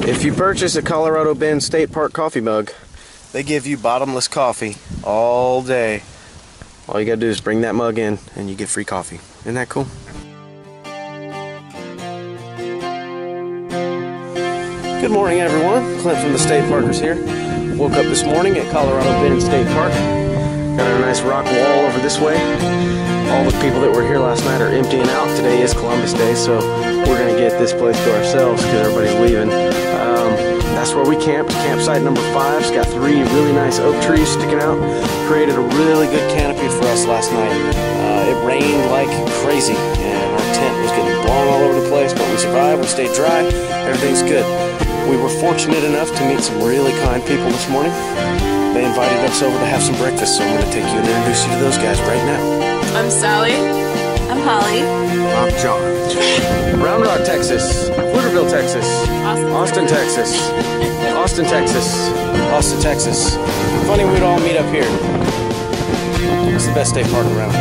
If you purchase a Colorado Bend State Park coffee mug, they give you bottomless coffee all day. All you gotta do is bring that mug in and you get free coffee. Isn't that cool? Good morning, everyone. Clint from the State Parkers here. Woke up this morning at Colorado Bend State Park. Got a nice rock wall over this way. All the people that were here last night are emptying out. Today is Columbus Day, so we're gonna get this place to ourselves because everybody's leaving. That's where we camped. Campsite number 5's got 3 really nice oak trees sticking out. Created a really good canopy for us last night. It rained like crazy and our tent was getting blown all over the place, but we survived, we stayed dry, everything's good. We were fortunate enough to meet some really kind people this morning. They invited us over to have some breakfast, so I'm going to take you and introduce you to those guys right now. I'm Sally. I'm Holly. I'm John. Round Rock, Texas. Pflugerville, Texas. Austin, Texas. Austin, Texas. Austin, Texas. Funny we'd all meet up here. It's the best state park around.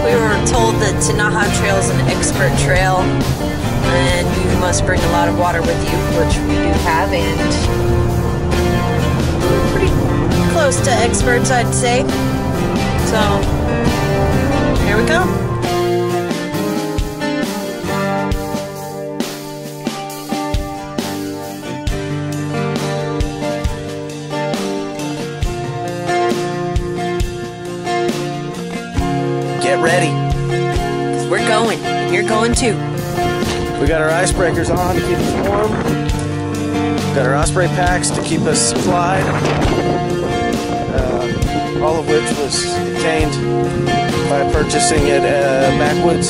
We were told that Tinaja Trail is an expert trail and you must bring a lot of water with you, which we do have, and we're pretty close to experts, I'd say. So, here we go. Get ready. 'Cause we're going, and you're going too. We got our icebreakers on to keep us warm. Got our osprey packs to keep us supplied. All of which was obtained by purchasing at Backwoods.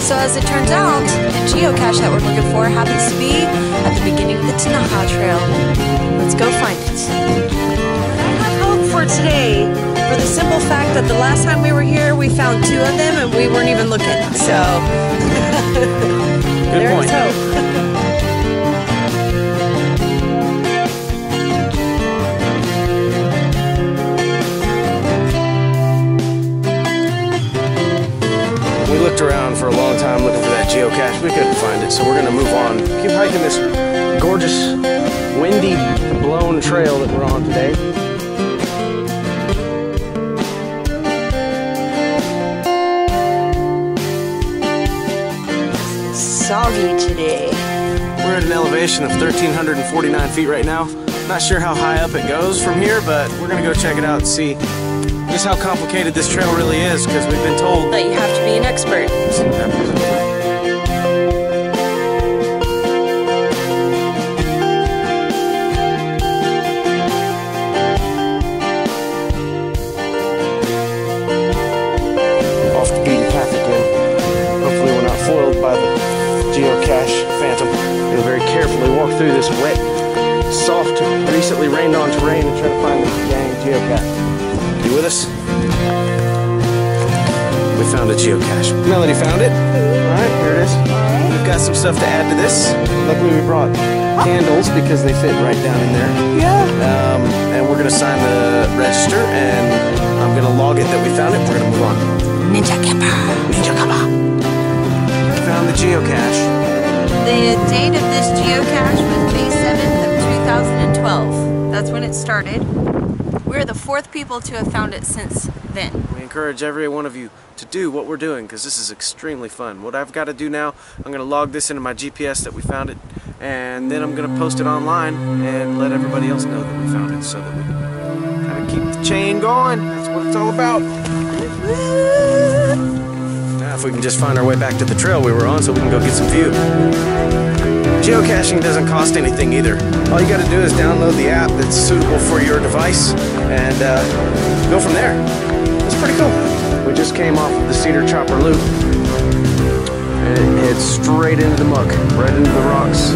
So as it turns out, the geocache that we're looking for happens to be at the beginning of the Tinaja Trail. Let's go find it. I have hope for today, for the simple fact that the last time we were here, we found 2 of them and we weren't even looking. So, Good point. There's hope. We looked around for a long time looking for that geocache. We couldn't find it, so we're going to move on. Keep hiking this gorgeous, windy, blown trail that we're on today. Soggy today. We're at an elevation of 1,349 feet right now. Not sure how high up it goes from here, but we're going to go check it out and see just how complicated this trail really is, because we've been told That you have to be an expert. Off the beaten path again. Hopefully we're not foiled by the geocache phantom. We'll very carefully walk through this wet, soft, recently rained on terrain and try to find this dang geocache. You with us? We found a geocache. Melody found it. Alright, here it is. We've got some stuff to add to this. Luckily we brought candles because they fit right down in there. Yeah. And we're going to sign the register and I'm going to log it that we found it. We're going to move on. Ninja camper. Ninja camper. We found the geocache. The date of this geocache was May 7th of 2012. That's when it started. We're the 4th people to have found it since then. We encourage every one of you to do what we're doing because this is extremely fun. What I've got to do now, I'm going to log this into my GPS that we found it, and then I'm going to post it online and let everybody else know that we found it so that we can kind of keep the chain going. That's what it's all about. Now if we can just find our way back to the trail we were on so we can go get some view. Geocaching doesn't cost anything either. All you got to do is download the app that's suitable for your device and go from there. It's pretty cool. We just came off of the Cedar Chopper Loop and it heads straight into the muck, right into the rocks,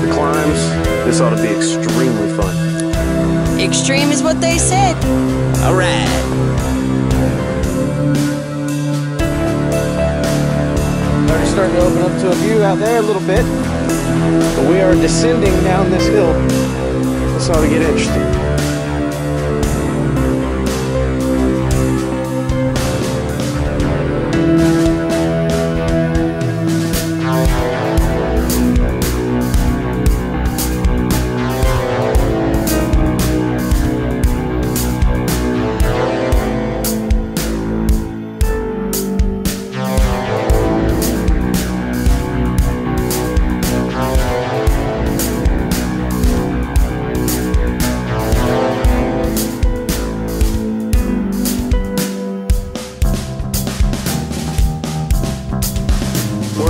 the climbs. This ought to be extremely fun. Extreme is what they said. All right. Already starting to open up to a view out there a little bit. But we are descending down this hill. This ought to get interesting.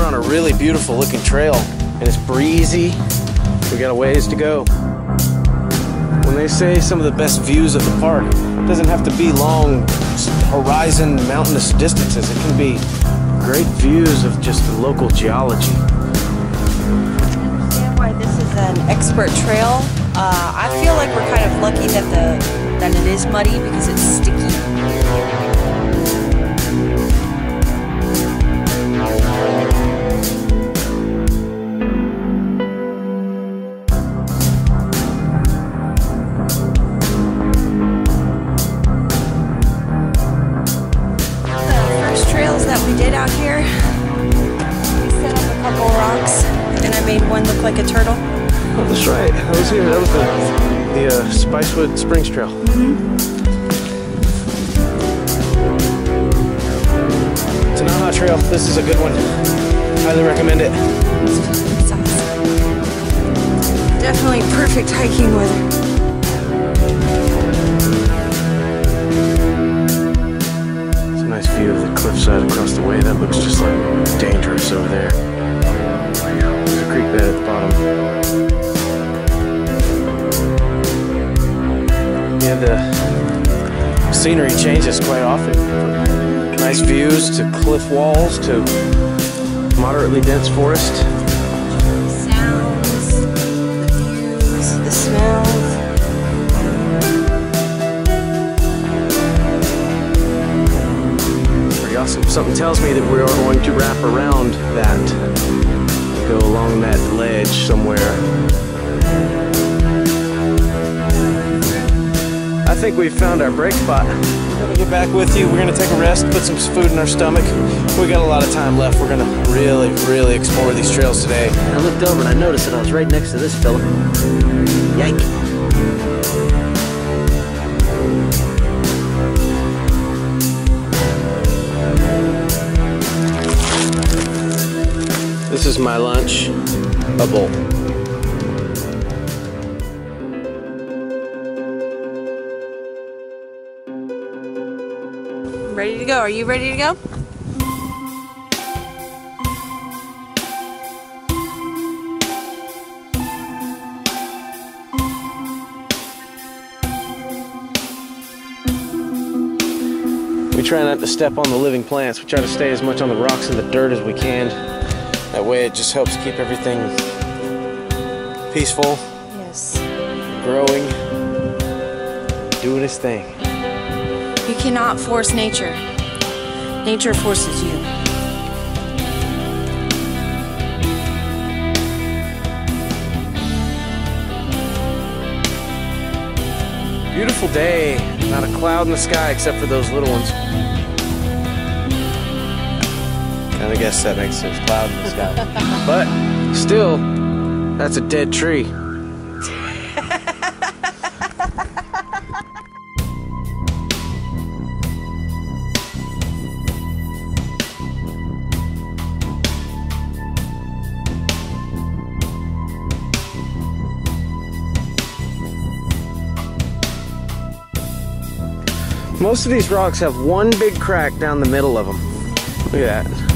on a really beautiful looking trail, and it's breezy. We got a ways to go. When they say some of the best views of the park, it doesn't have to be long horizon mountainous distances. It can be great views of just the local geology. I understand why this is an expert trail. I feel like we're kind of lucky that it is muddy because it's sticky. Out here, we set up a couple rocks, and I made one look like a turtle. Oh, that's right. I was here. That was the Spicewood Springs Trail. Tanaha Trail. This is a good one. Highly recommend it. It's awesome. Definitely perfect hiking weather. Nice view of the cliffside across the way. That looks just like dangerous over there. There's a creek bed at the bottom. Yeah, the scenery changes quite often. Nice views to cliff walls to moderately dense forest. Sounds, the views, the smells. Awesome. Something tells me that we are going to wrap around that, go along that ledge somewhere. I think we've found our break spot. We're gonna get back with you. We're gonna take a rest, put some food in our stomach. We got a lot of time left. We're gonna really explore these trails today. I looked over and I noticed that I was right next to this fella. Yike. This is my lunch, a bowl. Ready to go? Are you ready to go? We try not to step on the living plants. We try to stay as much on the rocks and the dirt as we can. That way it just helps keep everything peaceful. Yes. Growing, doing its thing. You cannot force nature. Nature forces you. Beautiful day. Not a cloud in the sky except for those little ones. And I guess that makes sense, cloud in the sky. But still, that's a dead tree. Most of these rocks have one big crack down the middle of them. Look at that.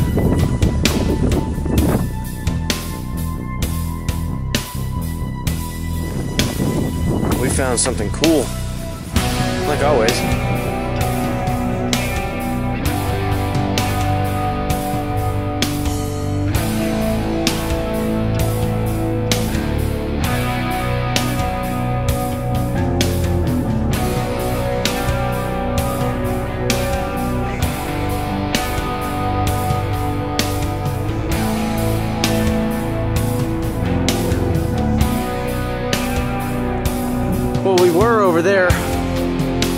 We found something cool, like always. Well, we were over there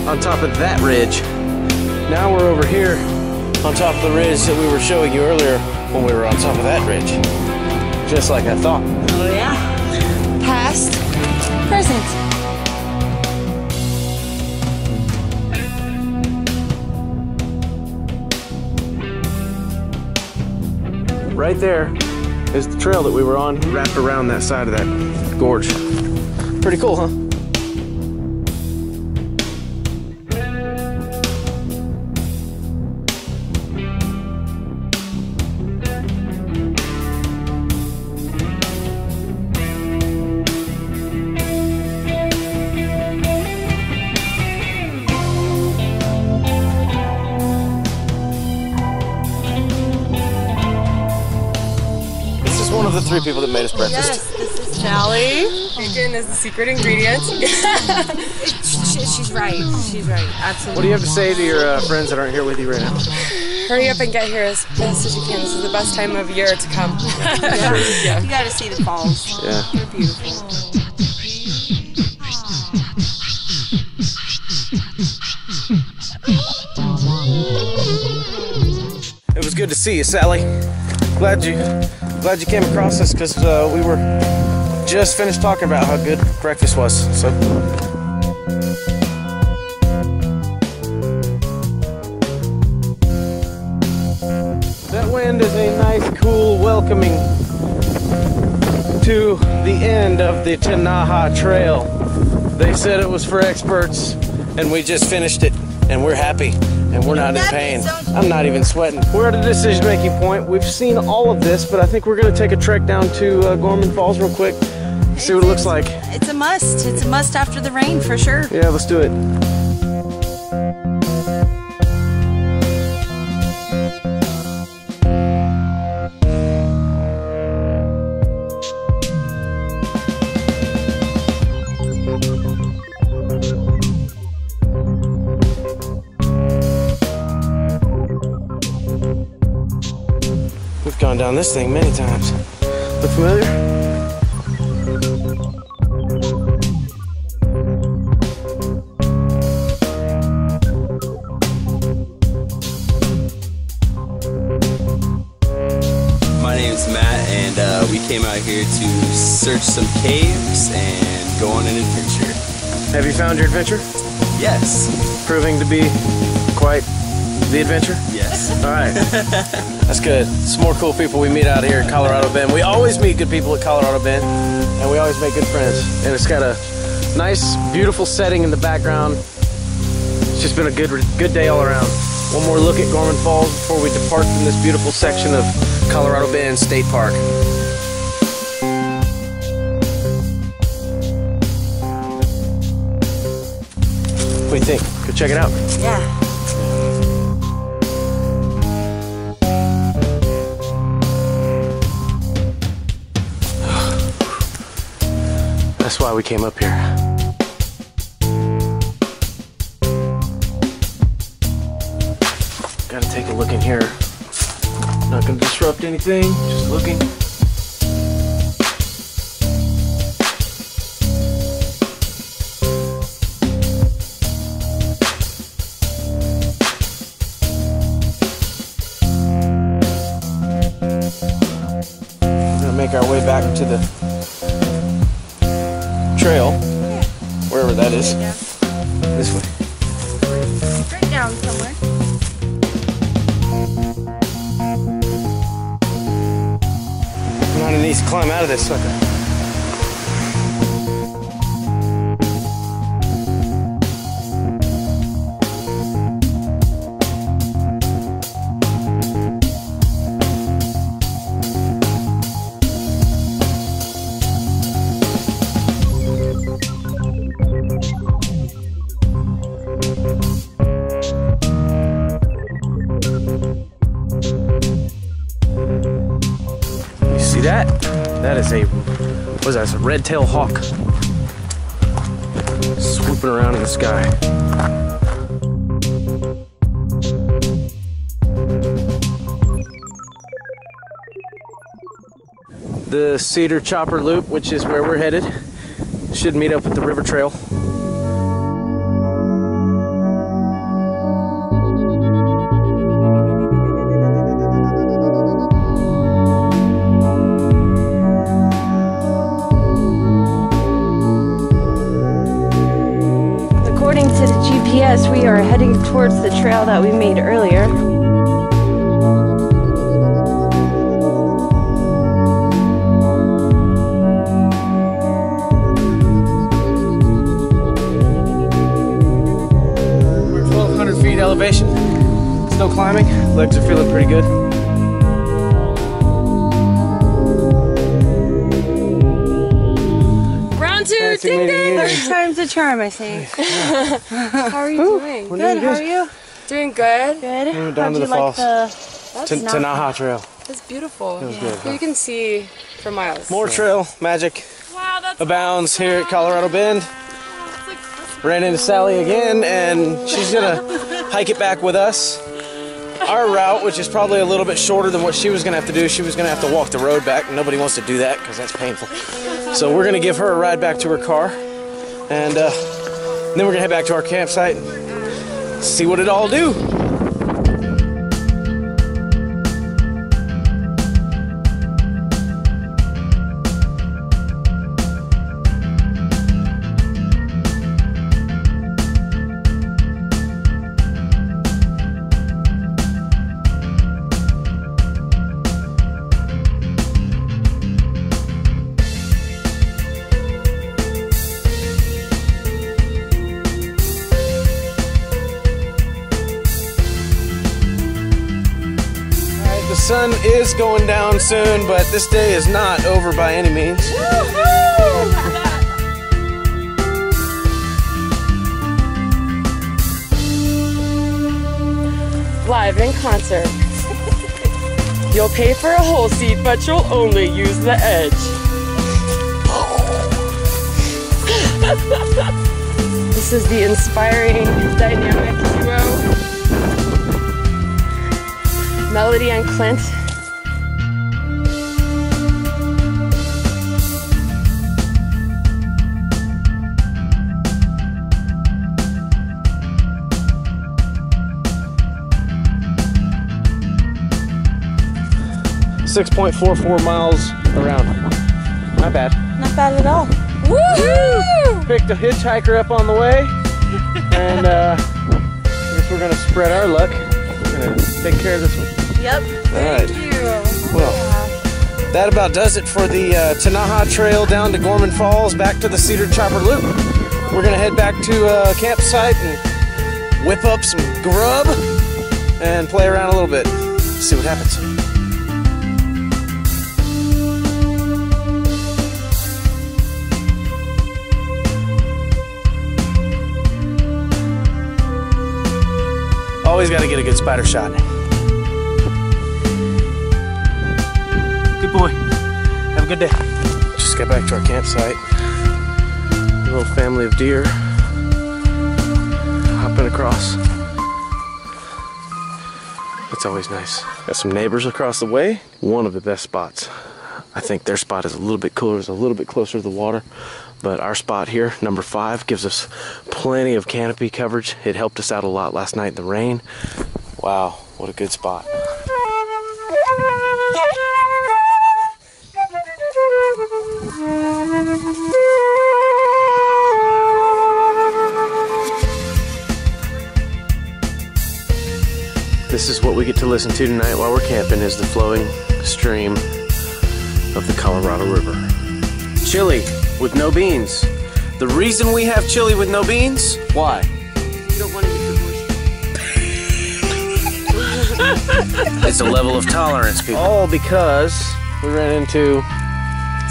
on top of that ridge. Now we're over here on top of the ridge that we were showing you earlier when we were on top of that ridge. Just like I thought. Oh yeah? Past, present. Right there is the trail that we were on, wrapped around that side of that gorge. Pretty cool, huh? of the three people that made us breakfast. Yes, this is Sally. Bacon is the secret ingredient. She's right. She's right. Absolutely. What do you have to say to your friends that aren't here with you right now? Hurry up and get here as best as you can. This is the best time of year to come. Yeah. You gotta see the falls. Yeah. They're beautiful. It was good to see you, Sally. Glad you came across us because we were just finished talking about how good breakfast was. So. That wind is a nice, cool welcoming to the end of the Tinaja Trail. They said it was for experts, and we just finished it, and we're happy, and we're not in pain. I'm not even sweating. We're at a decision-making point. We've seen all of this, but I think we're going to take a trek down to Gorman Falls real quick, see what it looks like. It's a must. It's a must after the rain, for sure. Yeah, let's do it. We've gone down this thing many times. Look familiar? My name's Matt, and we came out here to search some caves and go on an adventure. Have you found your adventure? Yes. Proving to be quite the adventure? Yes. All right. That's good. Some more cool people we meet out here at Colorado Bend. We always meet good people at Colorado Bend, and we always make good friends. And it's got a nice, beautiful setting in the background. It's just been a good day all around. One more look at Gorman Falls before we depart from this beautiful section of Colorado Bend State Park. What do you think? Go check it out. Yeah. That's why we came up here. Gotta take a look in here. Not gonna disrupt anything, just looking. We're gonna make our way back to the trail, wherever that is. Yeah. This way. Straight down somewhere. Not an easy climb out of this sucker. That? That is a, what is that? It's a red-tailed hawk. Swooping around in the sky. The Cedar Chopper Loop, which is where we're headed, should meet up with the river trail. According to the GPS, we are heading towards the trail that we made earlier. We're 1,200 feet elevation. Still climbing. Legs are feeling pretty good. Round two, ding ding! Third time's a charm, I think. How are you doing? Good, how are you? Doing good. Good. We're down How'd to you the like falls. the Tinaja Trail. It's beautiful. It was good, huh? You can see for miles. More trail magic abounds here at Colorado Bend. Ran into Sally again, and she's gonna hike it back with us. Our route, which is probably a little bit shorter than what she was gonna have to do, she was gonna have to walk the road back. Nobody wants to do that because that's painful. So we're gonna give her a ride back to her car, and then we're gonna head back to our campsite and see what it all do. The sun is going down soon, but this day is not over by any means. Live in concert. You'll pay for a whole seat, but you'll only use the edge. This is the inspiring dynamic duo. Melody and Clint. .44 miles around. Not bad. Not bad at all. Woohoo! Picked a hitchhiker up on the way, and I guess we're gonna spread our luck. We're gonna take care of this one. Yep. All right. Thank you. Well, that about does it for the Tinaja Trail down to Gorman Falls, back to the Cedar Chopper Loop. We're gonna head back to a campsite and whip up some grub and play around a little bit. See what happens. Always got to get a good spider shot. Good boy. Have a good day. Just got back to our campsite. A little family of deer hopping across. It's always nice. Got some neighbors across the way. One of the best spots. I think their spot is a little bit cooler, is a little bit closer to the water. But our spot here, number 5, gives us plenty of canopy coverage. It helped us out a lot last night in the rain. Wow, what a good spot. This is what we get to listen to tonight while we're camping, is the flowing stream of the Colorado River. Chili with no beans. The reason we have chili with no beans? Why? You don't want to get divorced. It's a level of tolerance, people. All because we ran into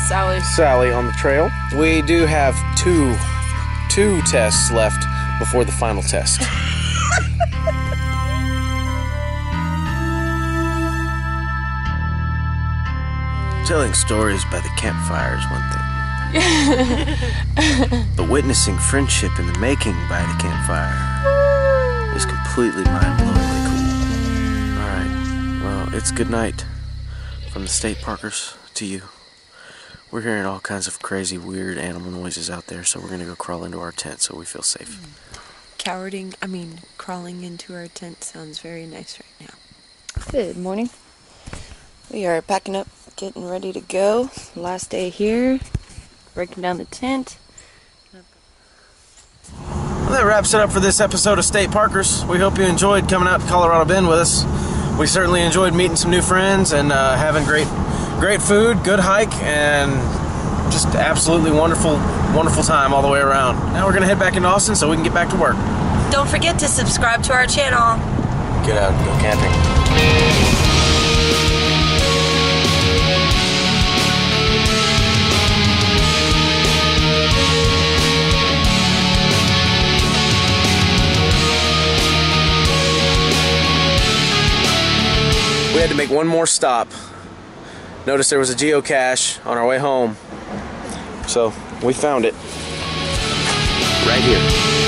Sally on the trail. We do have two tests left before the final test. Telling stories by the campfire is one thing. But witnessing friendship in the making by the campfire is completely mind-blowingly cool. Alright, well, it's good night from the State Parkers to you. We're hearing all kinds of crazy, weird animal noises out there, so we're gonna go crawl into our tent so we feel safe. Crawling into our tent sounds very nice right now. Good morning. We are packing up, getting ready to go. Last day here, breaking down the tent. Well, that wraps it up for this episode of State Parkers. We hope you enjoyed coming out to Colorado Bend with us. We certainly enjoyed meeting some new friends and having great food, good hike, and just absolutely wonderful time all the way around. Now we're gonna head back into Austin so we can get back to work. Don't forget to subscribe to our channel. Get out and go camping. We had to make one more stop noticed there was a geocache on our way home. So we found it right here.